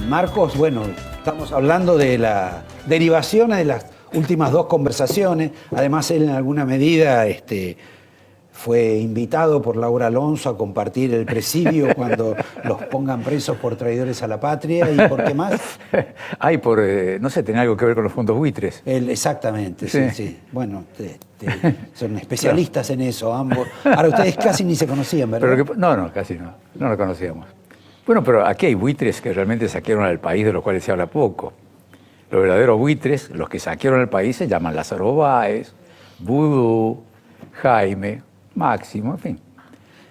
Marcos, bueno, estamos hablando de la derivación de las últimas dos conversaciones. Además, él en alguna medida fue invitado por Laura Alonso a compartir el presidio cuando los pongan presos por traidores a la patria. ¿Y por qué más? Ay, no sé, tenía algo que ver con los fondos buitres. Exactamente, sí. Bueno, son especialistas en eso ambos. Ahora, ustedes casi ni se conocían, ¿verdad? No, casi no. No nos conocíamos. Bueno, pero aquí hay buitres que realmente saquearon al país, de los cuales se habla poco. Los verdaderos buitres, los que saquearon al país, se llaman Lázaro Báez, Vudú, Jaime, Máximo, en fin.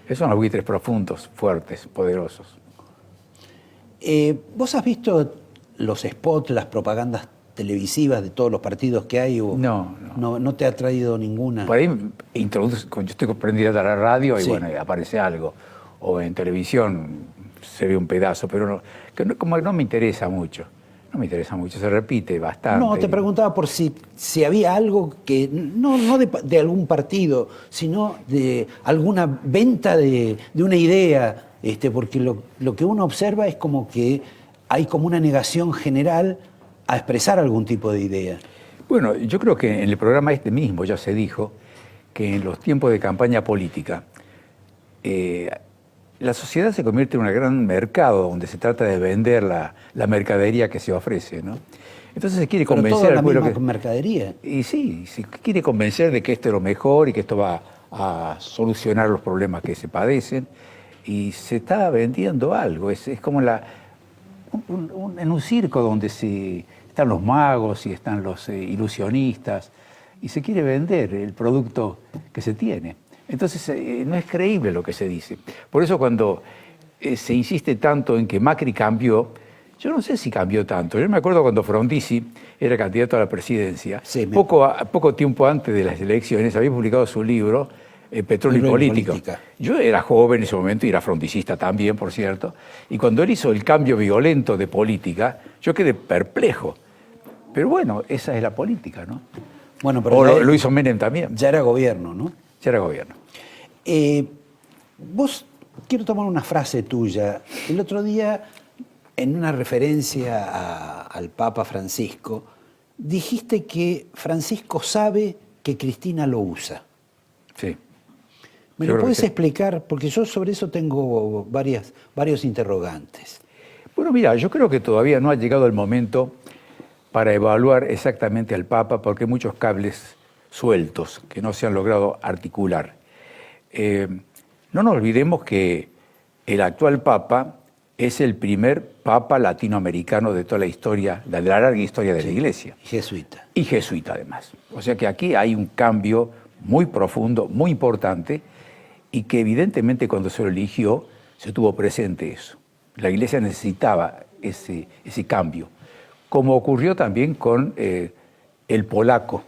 Esos son los buitres profundos, fuertes, poderosos. ¿Vos has visto los spots, las propagandas televisivas de todos los partidos que hay? No. ¿No te ha traído ninguna? Por ahí yo estoy prendido a la radio y sí. Bueno, aparece algo. O en televisión se ve un pedazo, pero como no me interesa mucho. No me interesa mucho, se repite bastante. No, te preguntaba por si había algo que, no de algún partido, sino de alguna venta de una idea, porque lo que uno observa es como que hay como una negación general a expresar algún tipo de idea. Bueno, yo creo que en el programa mismo ya se dijo que en los tiempos de campaña política la sociedad se convierte en un gran mercado donde se trata de vender la mercadería que se ofrece, ¿no? Entonces se quiere convencer al pueblo que mercadería. Y sí, se quiere convencer de que esto es lo mejor y que esto va a solucionar los problemas que se padecen. Y se está vendiendo algo. Es como en un circo donde están los magos y están los ilusionistas y se quiere vender el producto que se tiene. Entonces no es creíble lo que se dice. Por eso cuando se insiste tanto en que Macri cambió, yo no sé si cambió tanto. Yo me acuerdo cuando Frondizi era candidato a la presidencia, sí, poco tiempo antes de las elecciones había publicado su libro Petróleo y Política. Yo era joven en ese momento y era fronticista también, por cierto, y cuando él hizo el cambio violento de política, yo quedé perplejo. Pero bueno, esa es la política, ¿no? Bueno, pero lo hizo Menem también. Ya era gobierno, ¿no? Ya era gobierno. Vos, quiero tomar una frase tuya. El otro día, en una referencia al Papa Francisco, dijiste que Francisco sabe que Cristina lo usa. Sí. ¿Me lo puedes explicar? Porque yo sobre eso tengo varios interrogantes. Bueno, mira, yo creo que todavía no ha llegado el momento para evaluar exactamente al Papa, porque hay muchos cables sueltos que no se han logrado articular. No nos olvidemos que el actual Papa es el primer Papa latinoamericano de toda la historia, de la larga historia de la Iglesia. Y jesuita. Y jesuita, además. O sea que aquí hay un cambio muy profundo, muy importante, y que evidentemente cuando se lo eligió se tuvo presente eso. La Iglesia necesitaba ese cambio, como ocurrió también con el polaco,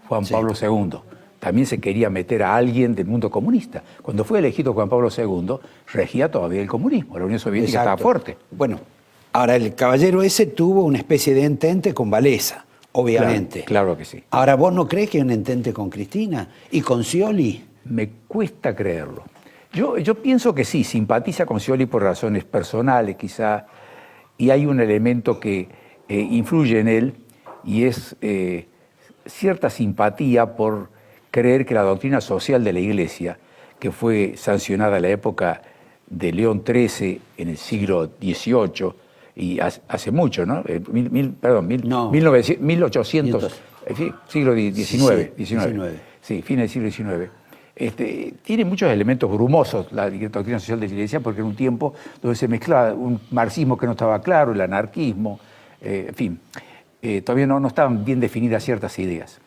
Juan Pablo II. También se quería meter a alguien del mundo comunista. Cuando fue elegido Juan Pablo II, regía todavía el comunismo. La Unión Soviética estaba fuerte. Bueno, ahora el caballero ese tuvo una especie de entente con Wałęsa, obviamente. Claro que sí. Ahora, ¿vos no crees que hay un entente con Cristina y con Scioli? Me cuesta creerlo. Yo pienso que sí, simpatiza con Scioli por razones personales quizá, y hay un elemento que influye en él, y es cierta simpatía por creer que la doctrina social de la Iglesia, que fue sancionada en la época de León XIII en el siglo XVIII, y hace mucho, ¿no? 1800, siglo XIX. Sí, fin del siglo XIX. Tiene muchos elementos brumosos la doctrina social de la Iglesia, porque en un tiempo donde se mezclaba un marxismo que no estaba claro, el anarquismo, en fin, todavía no estaban bien definidas ciertas ideas.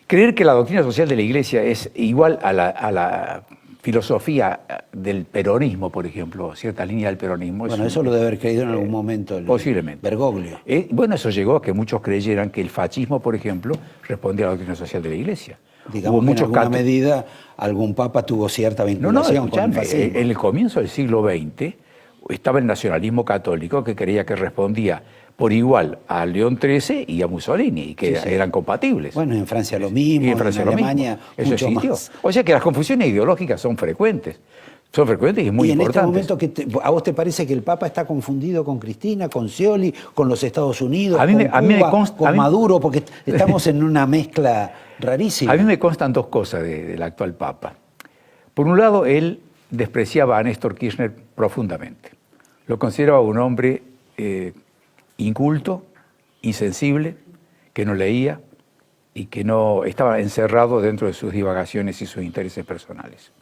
Creer que la doctrina social de la Iglesia es igual a la filosofía del peronismo, por ejemplo, cierta línea del peronismo. Bueno, eso lo debe haber creído en algún momento posiblemente. Bergoglio. Bueno, eso llegó a que muchos creyeran que el fascismo, por ejemplo, respondía a la doctrina social de la Iglesia. Digamos que en alguna medida algún papa tuvo cierta vinculación con el fascismo. En el comienzo del siglo XX estaba el nacionalismo católico que creía que respondía por igual a León XIII y a Mussolini, y que eran compatibles. Bueno, en Francia lo mismo, y en Alemania mucho existió. más. O sea que las confusiones ideológicas son frecuentes. Son frecuentes y muy y en importantes. este momento, ¿a vos te parece que el Papa está confundido con Cristina, con Scioli, con los Estados Unidos, A mí con me- a mí me Cuba, consta- con a mí- Maduro? Porque estamos en una mezcla rarísima. A mí me constan dos cosas del actual Papa. Por un lado, él despreciaba a Néstor Kirchner profundamente. Lo consideraba un hombre inculto, insensible, que no leía y que no estaba encerrado dentro de sus divagaciones y sus intereses personales.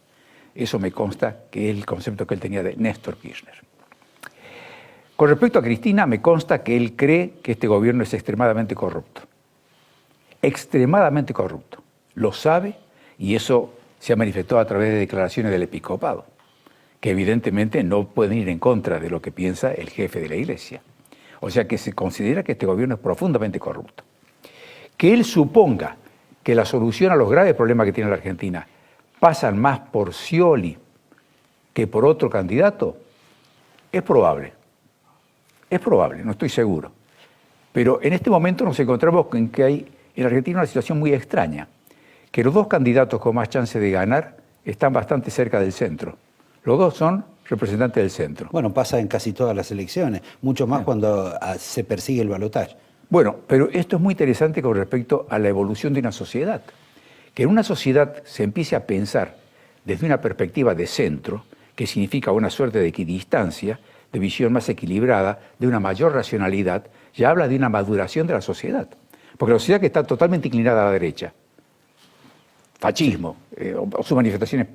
Eso me consta que es el concepto que él tenía de Néstor Kirchner. Con respecto a Cristina, me consta que él cree que este gobierno es extremadamente corrupto. Extremadamente corrupto. Lo sabe y eso se ha manifestado a través de declaraciones del episcopado, que evidentemente no pueden ir en contra de lo que piensa el jefe de la Iglesia. O sea que se considera que este gobierno es profundamente corrupto. Que él suponga que la solución a los graves problemas que tiene la Argentina pasan más por Scioli que por otro candidato, es probable. Es probable, no estoy seguro. Pero en este momento nos encontramos en que hay en Argentina una situación muy extraña, que los dos candidatos con más chance de ganar están bastante cerca del centro. Los dos son representantes del centro. Bueno, pasa en casi todas las elecciones, mucho más cuando se persigue el balotaje. Bueno, pero esto es muy interesante con respecto a la evolución de una sociedad. Que en una sociedad se empiece a pensar desde una perspectiva de centro, que significa una suerte de equidistancia, de visión más equilibrada, de una mayor racionalidad, ya habla de una maduración de la sociedad. Porque la sociedad que está totalmente inclinada a la derecha, fascismo, o sus manifestaciones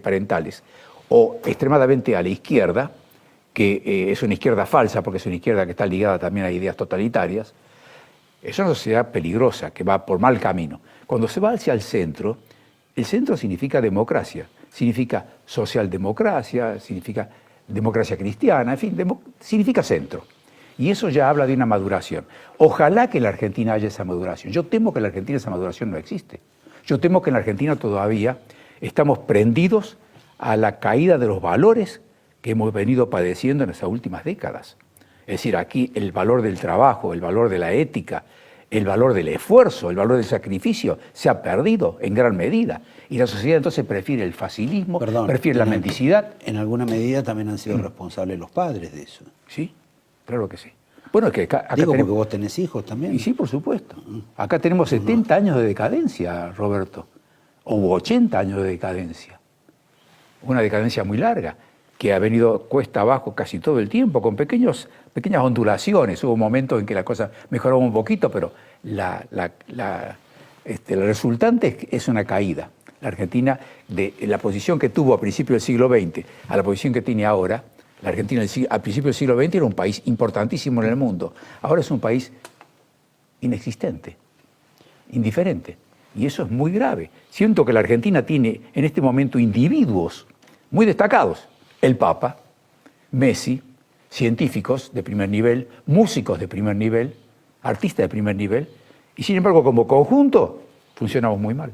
parentales, o extremadamente a la izquierda, que es una izquierda falsa, porque es una izquierda que está ligada también a ideas totalitarias, es una sociedad peligrosa, que va por mal camino. Cuando se va hacia el centro significa democracia, significa socialdemocracia, significa democracia cristiana, en fin, significa centro. Y eso ya habla de una maduración. Ojalá que en la Argentina haya esa maduración. Yo temo que en la Argentina esa maduración no existe. Yo temo que en la Argentina todavía estamos prendidos a la caída de los valores que hemos venido padeciendo en estas últimas décadas. Es decir, aquí el valor del trabajo, el valor de la ética, el valor del esfuerzo, el valor del sacrificio se ha perdido en gran medida. Y la sociedad entonces prefiere el facilismo, prefiere la mendicidad. En alguna medida también han sido responsables los padres de eso. Sí, claro que sí. Bueno, es que acá Digo, tenemos... porque vos tenés hijos también. Y sí, por supuesto. Acá tenemos 70 años de decadencia, Roberto, o 80 años de decadencia. Una decadencia muy larga, que ha venido cuesta abajo casi todo el tiempo, con pequeñas ondulaciones. Hubo momentos en que la cosa mejoraba un poquito, pero la resultante es una caída. La Argentina, de la posición que tuvo a principios del siglo XX a la posición que tiene ahora, la Argentina a principios del siglo XX era un país importantísimo en el mundo. Ahora es un país inexistente, indiferente. Y eso es muy grave. Siento que la Argentina tiene en este momento individuos muy destacados. El Papa, Messi, científicos de primer nivel, músicos de primer nivel, artistas de primer nivel, y sin embargo como conjunto funcionamos muy mal.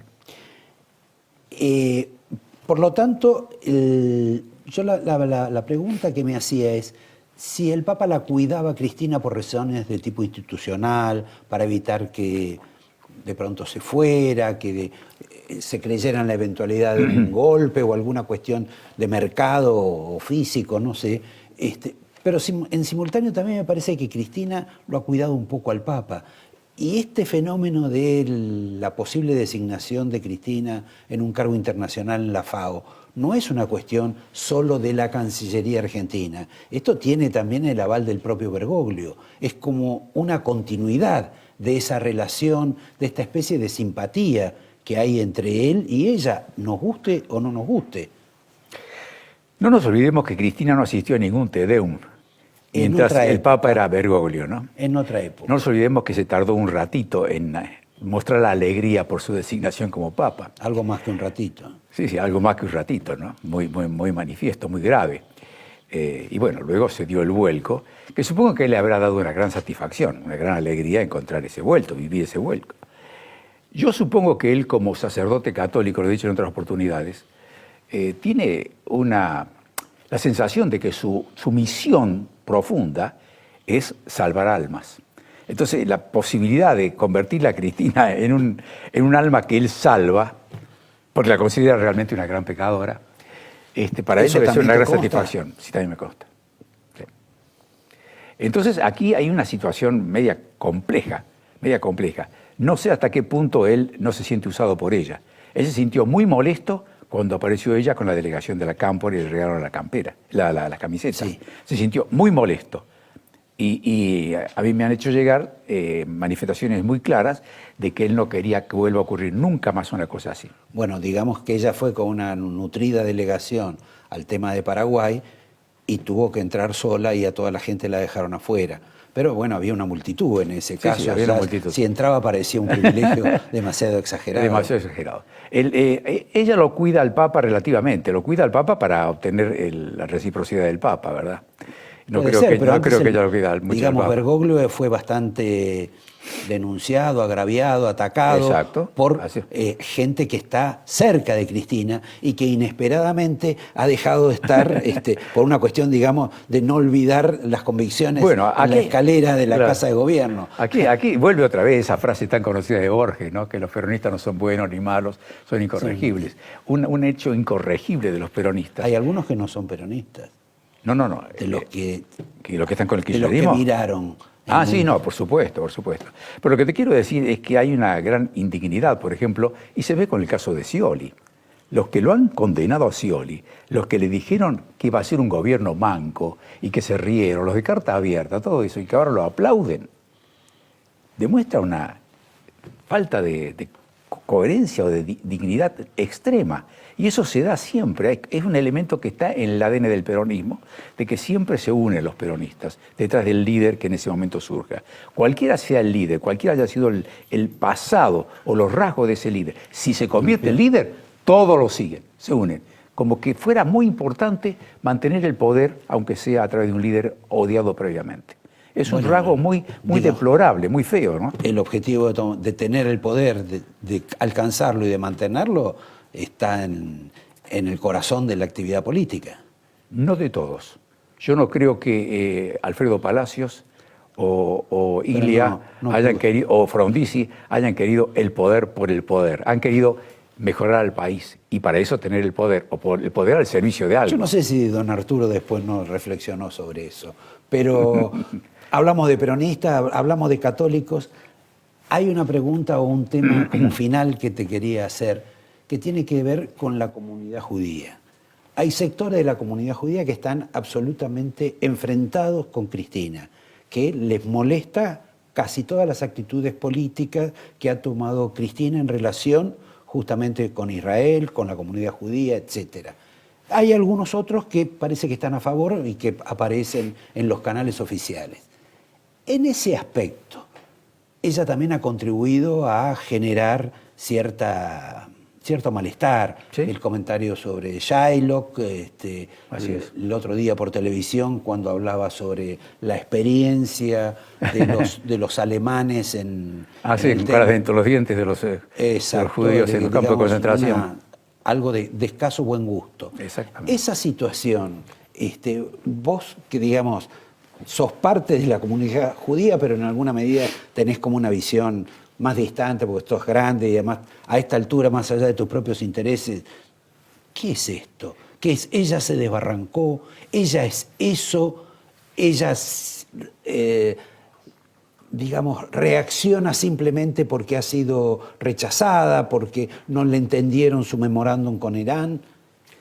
Por lo tanto, yo la pregunta que me hacía es si el Papa la cuidaba a Cristina por razones de tipo institucional, para evitar que de pronto se fuera, que se creyera en la eventualidad de un golpe o alguna cuestión de mercado o físico, no sé. Pero en simultáneo también me parece que Cristina lo ha cuidado un poco al Papa. Y este fenómeno de la posible designación de Cristina en un cargo internacional en la FAO no es una cuestión solo de la Cancillería argentina. Esto tiene también el aval del propio Bergoglio. Es como una continuidad de esa relación, de esta especie de simpatía que hay entre él y ella, nos guste o no nos guste. No nos olvidemos que Cristina no asistió a ningún Te Deum, mientras el Papa era Bergoglio, ¿no? En otra época. No nos olvidemos que se tardó un ratito en mostrar la alegría por su designación como Papa. Algo más que un ratito. Sí, algo más que un ratito, ¿no? Muy manifiesto, muy grave. Y bueno, luego se dio el vuelco, que supongo que le habrá dado una gran satisfacción, una gran alegría encontrar ese vuelto, vivir ese vuelco. Yo supongo que él, como sacerdote católico, lo he dicho en otras oportunidades, tiene la sensación de que su misión profunda es salvar almas. Entonces, la posibilidad de convertir a Cristina en un alma que él salva, porque la considera realmente una gran pecadora, Para ¿Eso ellos es también una te gran consta? satisfacción. Sí, también me consta. Sí. Entonces, aquí hay una situación media compleja, media compleja. No sé hasta qué punto él no se siente usado por ella. Él se sintió muy molesto cuando apareció ella con la delegación de la Cámpora y le regalaron la campera, la camiseta. Sí. Se sintió muy molesto. Y a mí me han hecho llegar manifestaciones muy claras de que él no quería que vuelva a ocurrir nunca más una cosa así. Bueno, digamos que ella fue con una nutrida delegación al tema de Paraguay y tuvo que entrar sola y a toda la gente la dejaron afuera. Pero bueno, había una multitud en ese caso. Sí, había una Ya, multitud. si entraba parecía un privilegio demasiado exagerado. Demasiado exagerado. Ella lo cuida al Papa relativamente, lo cuida al Papa para obtener la reciprocidad del Papa, ¿verdad? No Puede creo ser, que, pero no antes creo que ella lo cuida mucho al digamos, Papa. Bergoglio fue bastante denunciado, agraviado, atacado Exacto, por así. gente que está cerca de Cristina y que inesperadamente ha dejado de estar por una cuestión, digamos, de no olvidar las convicciones Bueno, en la aquí- escalera de la claro. Casa de Gobierno. Aquí vuelve otra vez esa frase tan conocida de Borges, ¿no? Que los peronistas no son buenos ni malos, son incorregibles. Un hecho incorregible de los peronistas. Hay algunos que no son peronistas, No. de los que Los que están con el de los que kirchnerismo. miraron. Ah, sí, no, por supuesto, por supuesto. Pero lo que te quiero decir es que hay una gran indignidad, por ejemplo, y se ve con el caso de Scioli. Los que lo han condenado a Scioli, los que le dijeron que iba a ser un gobierno manco y que se rieron, los de carta abierta, todo eso, y que ahora lo aplauden, demuestra una falta de coherencia o de dignidad extrema. Y eso se da siempre, es un elemento que está en el ADN del peronismo, de que siempre se unen los peronistas detrás del líder que en ese momento surja. Cualquiera sea el líder, cualquiera haya sido el pasado o los rasgos de ese líder, si se convierte en líder, todos lo siguen, se unen. Como que fuera muy importante mantener el poder, aunque sea a través de un líder odiado previamente. Es un rasgo muy deplorable, muy feo, ¿no? El objetivo de tener el poder, de alcanzarlo y de mantenerlo, está en el corazón de la actividad política. No de todos. Yo no creo que Alfredo Palacios o Ilia hayan querido, o Frondizi hayan querido el poder por el poder. Han querido mejorar al país y para eso tener el poder, o el poder al servicio de algo. Yo no sé si don Arturo después no reflexionó sobre eso, pero hablamos de peronistas, hablamos de católicos. Hay una pregunta o un tema como final que te quería hacer, que tiene que ver con la comunidad judía. Hay sectores de la comunidad judía que están absolutamente enfrentados con Cristina, que les molesta casi todas las actitudes políticas que ha tomado Cristina en relación justamente con Israel, con la comunidad judía, etc. Hay algunos otros que parece que están a favor y que aparecen en los canales oficiales. En ese aspecto, ella también ha contribuido a generar cierto malestar. ¿Sí? El comentario sobre Shylock, el otro día por televisión cuando hablaba sobre la experiencia de los alemanes en... Sí, en el para tema. dentro los dientes de los judíos en los campos de concentración. Algo de escaso buen gusto. Exactamente. Esa situación, vos que digamos, sos parte de la comunidad judía, pero en alguna medida tenés como una visión más distante porque sos grande y además a esta altura, más allá de tus propios intereses, ¿qué es esto? ¿Qué es? Ella se desbarrancó, ella es eso, ella digamos, reacciona simplemente porque ha sido rechazada, porque no le entendieron su memorándum con Irán.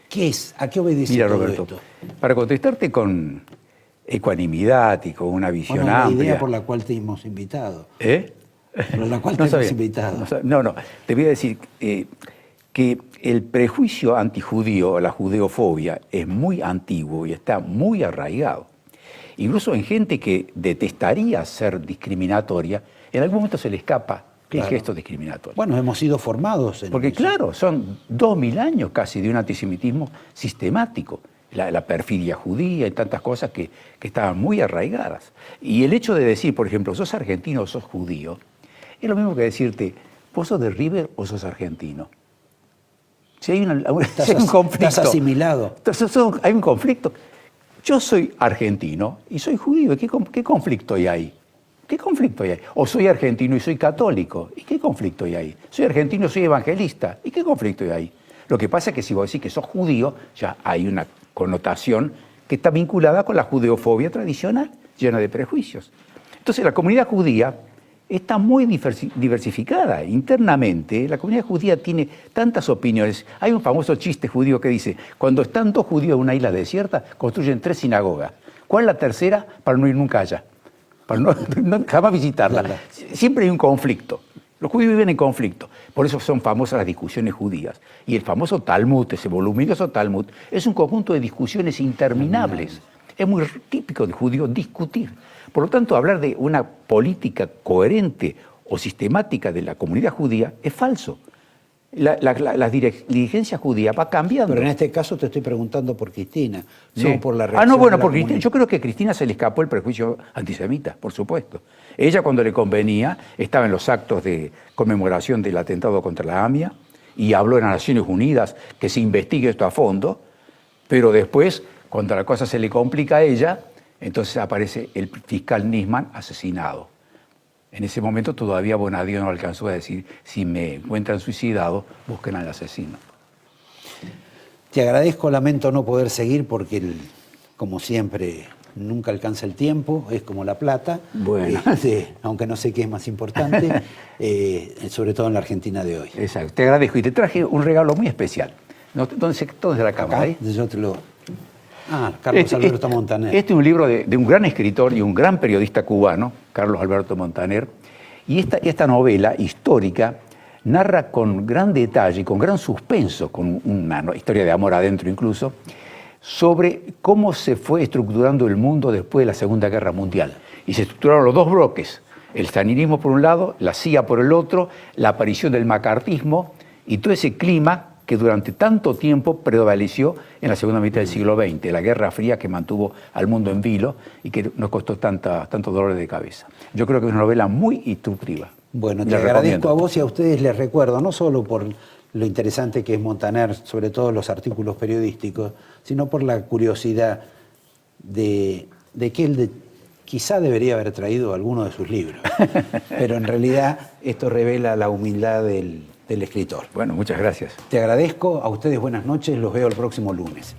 ¿Qué es? ¿A qué obedece Mira, todo Roberto, esto? para contestarte con ecuanimidad y con una visión Bueno, la amplia. idea por la cual te hemos invitado. ¿Eh? Por la cual te hemos invitado. No, te voy a decir que el prejuicio antijudío, la judeofobia, es muy antiguo y está muy arraigado. Incluso en gente que detestaría ser discriminatoria, en algún momento se le escapa el gesto discriminatorio. Bueno, hemos sido formados en Porque eso. claro, son 2000 años casi de un antisemitismo sistemático. La perfidia judía y tantas cosas que estaban muy arraigadas. Y el hecho de decir, por ejemplo, sos argentino o sos judío, es lo mismo que decirte, ¿vos sos de River o sos argentino? Si hay, si hay un conflicto. Estás asimilado. Entonces, hay un conflicto. Yo soy argentino y soy judío. ¿Qué conflicto hay ahí? ¿Qué conflicto hay ahí? O soy argentino y soy católico. ¿Y qué conflicto hay ahí? Soy argentino y soy evangelista. ¿Y qué conflicto hay ahí? Lo que pasa es que si vos decís que sos judío, ya hay una connotación que está vinculada con la judeofobia tradicional, llena de prejuicios. Entonces la comunidad judía está muy diversificada internamente. La comunidad judía tiene tantas opiniones. Hay un famoso chiste judío que dice, cuando están dos judíos en una isla desierta, construyen 3 sinagogas. ¿Cuál es la tercera? Para no ir nunca allá, para no jamás visitarla. Claro. Siempre hay un conflicto. Los judíos viven en conflicto. Por eso son famosas las discusiones judías. Y el famoso Talmud, ese voluminoso Talmud, es un conjunto de discusiones interminables. Es muy típico del judío discutir. Por lo tanto, hablar de una política coherente o sistemática de la comunidad judía es falso. La dirigencia judía va cambiando. Pero en este caso te estoy preguntando por Cristina, Sí. no por la reacción No, bueno, de la por Cristina. comunidad. Yo creo que a Cristina se le escapó el prejuicio antisemita, por supuesto. Ella, cuando le convenía, estaba en los actos de conmemoración del atentado contra la AMIA y habló en las Naciones Unidas que se investigue esto a fondo, pero después, cuando la cosa se le complica a ella, entonces aparece el fiscal Nisman asesinado. En ese momento todavía Bonadío no alcanzó a decir, si me encuentran suicidado, busquen al asesino. Te agradezco, lamento no poder seguir porque, como siempre, nunca alcanza el tiempo, es como la plata, Bueno. aunque no sé qué es más importante, sobre todo en la Argentina de hoy. Exacto, te agradezco y te traje un regalo muy especial. ¿Dónde está la cámara? Acá, yo te lo... Carlos Alberto Montaner. Este es un libro de un gran escritor y un gran periodista cubano, Carlos Alberto Montaner, y esta novela histórica narra con gran detalle, con gran suspenso, con una historia de amor adentro incluso, sobre cómo se fue estructurando el mundo después de la Segunda Guerra Mundial. Y se estructuraron los dos bloques, el stalinismo por un lado, la CIA por el otro, la aparición del macartismo y todo ese clima que durante tanto tiempo prevaleció en la segunda mitad del siglo XX, la Guerra Fría que mantuvo al mundo en vilo y que nos costó tantos dolores de cabeza. Yo creo que es una novela muy instructiva. Bueno, te La agradezco recomiendo. a vos y a ustedes les recuerdo, no solo por lo interesante que es Montaner, sobre todo los artículos periodísticos, sino por la curiosidad de que él quizá debería haber traído alguno de sus libros. Pero en realidad esto revela la humildad del escritor. Bueno, muchas gracias. Te agradezco, a ustedes buenas noches, los veo el próximo lunes.